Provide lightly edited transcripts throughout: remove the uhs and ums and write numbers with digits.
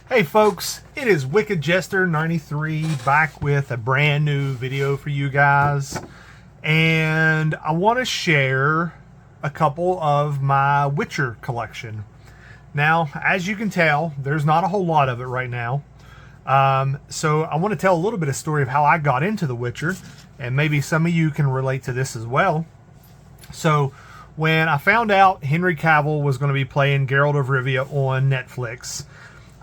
Hey folks, it is Wicked Jester 93 back with a brand new video for you guys, and I want to share a couple of my Witcher collection. Now, as you can tell, there's not a whole lot of it right now, so I want to tell a little bit of story of how I got into The Witcher, and maybe some of you can relate to this as well. So when I found out Henry Cavill was going to be playing Geralt of Rivia on Netflix,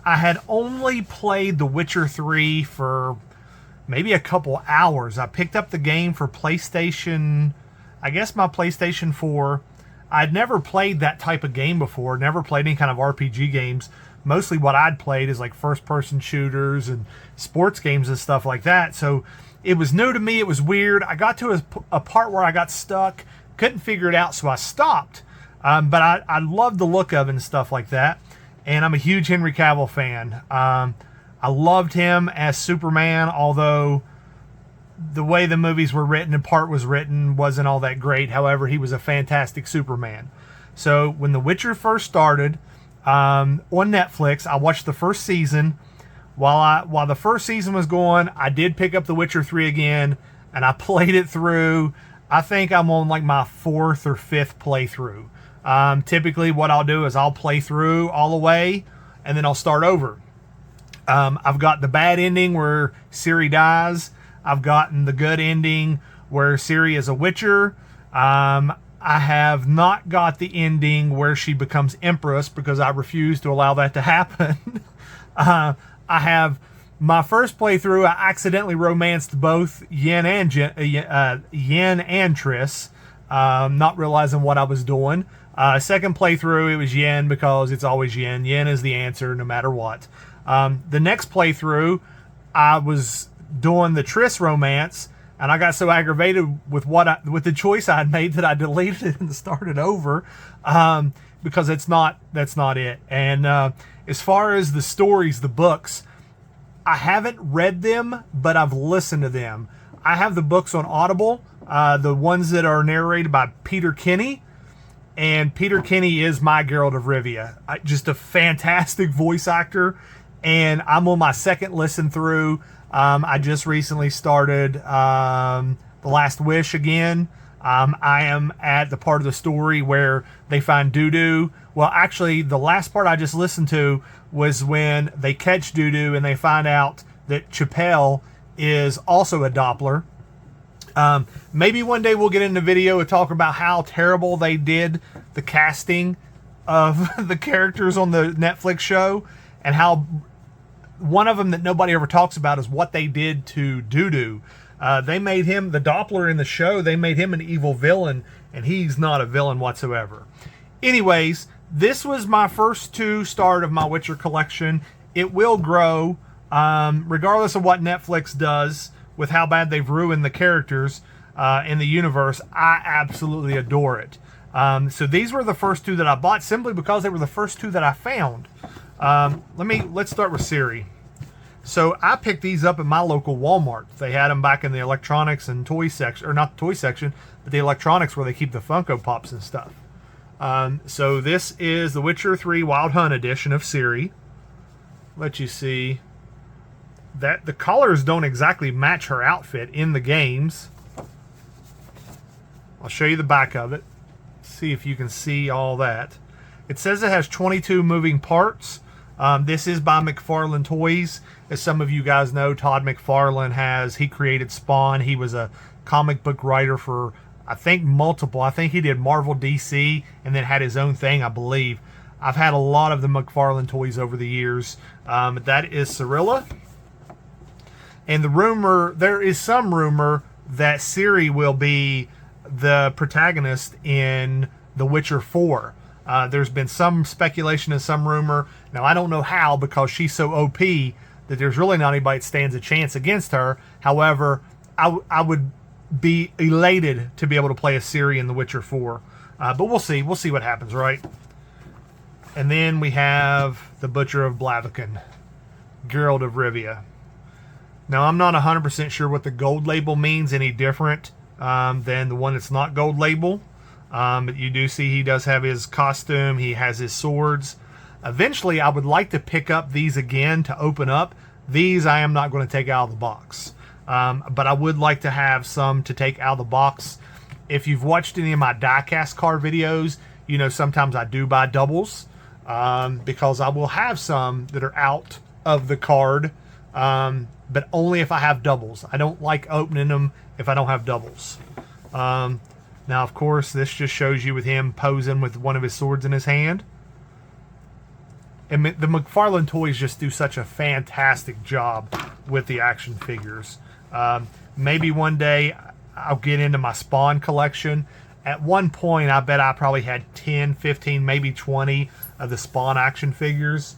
I had only played The Witcher 3 for maybe a couple hours. I picked up the game for PlayStation, I guess my PlayStation 4. I'd never played that type of game before, never played any kind of RPG games. Mostly what I'd played is like first-person shooters and sports games and stuff like that. So it was new to me, it was weird. I got to a part where I got stuck, couldn't figure it out, so I stopped. But I loved the look of it and stuff like that. And I'm a huge Henry Cavill fan. I loved him as Superman, although the way the movies were written and part was written wasn't all that great. However, he was a fantastic Superman. So when The Witcher first started on Netflix, I watched the first season. While the first season was going, I did pick up The Witcher 3 again, and I played it through. I think I'm on like my 4th or 5th playthrough. Typically what I'll do is I'll play through all the way and then I'll start over. I've got the bad ending where Ciri dies. I've gotten the good ending where Ciri is a Witcher. I have not got the ending where she becomes Empress because I refuse to allow that to happen. I have my first playthrough, I accidentally romanced both Yen and Triss, not realizing what I was doing. Second playthrough, it was Yen because it's always Yen. Yen is the answer no matter what. The next playthrough, I was doing the Triss romance, and I got so aggravated with with the choice I had made that I deleted it and started over, because that's not it. And as far as the stories, the books, I haven't read them, but I've listened to them. I have the books on Audible, the ones that are narrated by Peter Kenny. And Peter Kenny is my Geralt of Rivia. Just a fantastic voice actor. And I'm on my second listen through. I just recently started The Last Wish again. I am at the part of the story where they find Dudu. Well, actually, the last part I just listened to was when they catch Dudu and they find out that Chappelle is also a Doppler. Maybe one day we'll get into video and talk about how terrible they did the casting of the characters on the Netflix show, and how one of them that nobody ever talks about is what they did to Dudu. They made him the Doppler in the show. They made him an evil villain, and he's not a villain whatsoever. Anyways, this was my first start of my Witcher collection. It will grow, regardless of what Netflix does with how bad they've ruined the characters in the universe. I absolutely adore it. So these were the first 2 that I bought simply because they were the first 2 that I found. Let's start with Ciri. So I picked these up at my local Walmart. They had them back in the electronics and toy section, or not the toy section, but the electronics where they keep the Funko Pops and stuff. So this is The Witcher 3 Wild Hunt edition of Ciri. Let you see that the colors don't exactly match her outfit in the games. I'll show you the back of it. See if you can see all that. It says it has 22 moving parts. This is by McFarlane Toys. As some of you guys know, Todd McFarlane he created Spawn. He was a comic book writer for, I think he did Marvel, DC, and then had his own thing, I believe. I've had a lot of the McFarlane Toys over the years. That is Cirilla. And there is some rumor that Ciri will be the protagonist in The Witcher 4. There's been some speculation and some rumor. Now, I don't know how, because she's so OP that there's really not anybody that stands a chance against her. However, I would be elated to be able to play a Ciri in The Witcher 4. But we'll see. We'll see what happens, right? And then we have the Butcher of Blaviken, Geralt of Rivia. Now, I'm not 100% sure what the gold label means any different than the one that's not gold label. But you do see he does have his costume. He has his swords. Eventually, I would like to pick up these again to open up. These I am not going to take out of the box. But I would like to have some to take out of the box. If you've watched any of my die-cast card videos, you know sometimes I do buy doubles because I will have some that are out of the card, but only if I have doubles. I don't like opening them if I don't have doubles. Now, of course, this just shows you with him posing with one of his swords in his hand. And the McFarlane Toys just do such a fantastic job with the action figures. Maybe one day I'll get into my Spawn collection. At one point, I bet I probably had 10, 15, maybe 20 of the Spawn action figures.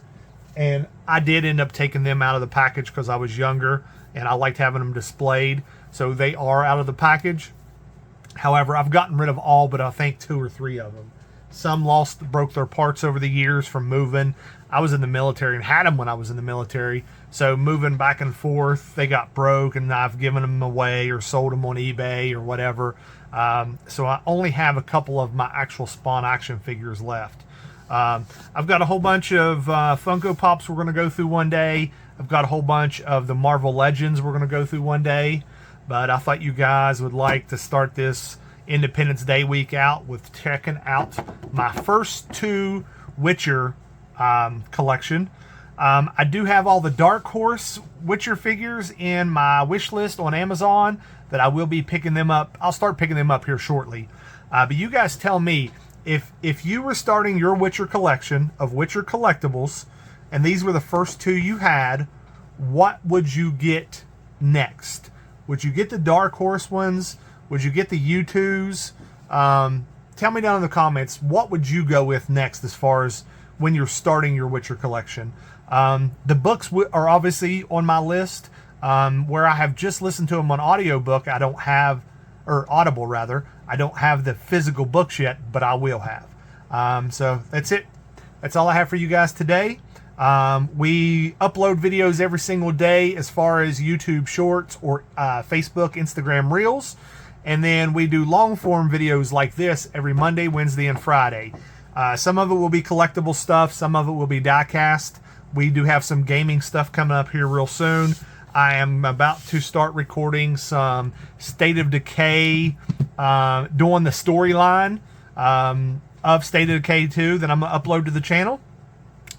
And I did end up taking them out of the package because I was younger and I liked having them displayed. So they are out of the package. However, I've gotten rid of all but I think 2 or 3 of them. Some broke their parts over the years from moving. I was in the military and had them when I was in the military. So moving back and forth, they got broke and I've given them away or sold them on eBay or whatever. So I only have a couple of my actual Spawn action figures left. I've got a whole bunch of Funko Pops we're going to go through one day. I've got a whole bunch of the Marvel Legends we're going to go through one day. But I thought you guys would like to start this Independence Day week out with checking out my first 2 Witcher collection. I do have all the Dark Horse Witcher figures in my wish list on Amazon that I will be picking them up. I'll start picking them up here shortly. But you guys tell me, if you were starting your Witcher collection of Witcher collectibles, and these were the first 2 you had, what would you get next? Would you get the Dark Horse ones? Would you get the U2s? Tell me down in the comments, what would you go with next as far as when you're starting your Witcher collection? The books are obviously on my list. Where I have just listened to them on audiobook, I don't have, or Audible rather, I don't have the physical books yet, but I will have. So that's it. That's all I have for you guys today. We upload videos every single day as far as YouTube Shorts or Facebook, Instagram Reels. And then we do long form videos like this every Monday, Wednesday, and Friday. Some of it will be collectible stuff. Some of it will be die-cast. We do have some gaming stuff coming up here real soon. I am about to start recording some State of Decay, doing the storyline of State of Decay 2 that I'm going to upload to the channel.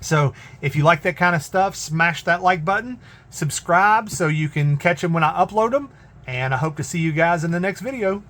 So if you like that kind of stuff, smash that like button, subscribe so you can catch them when I upload them, and I hope to see you guys in the next video.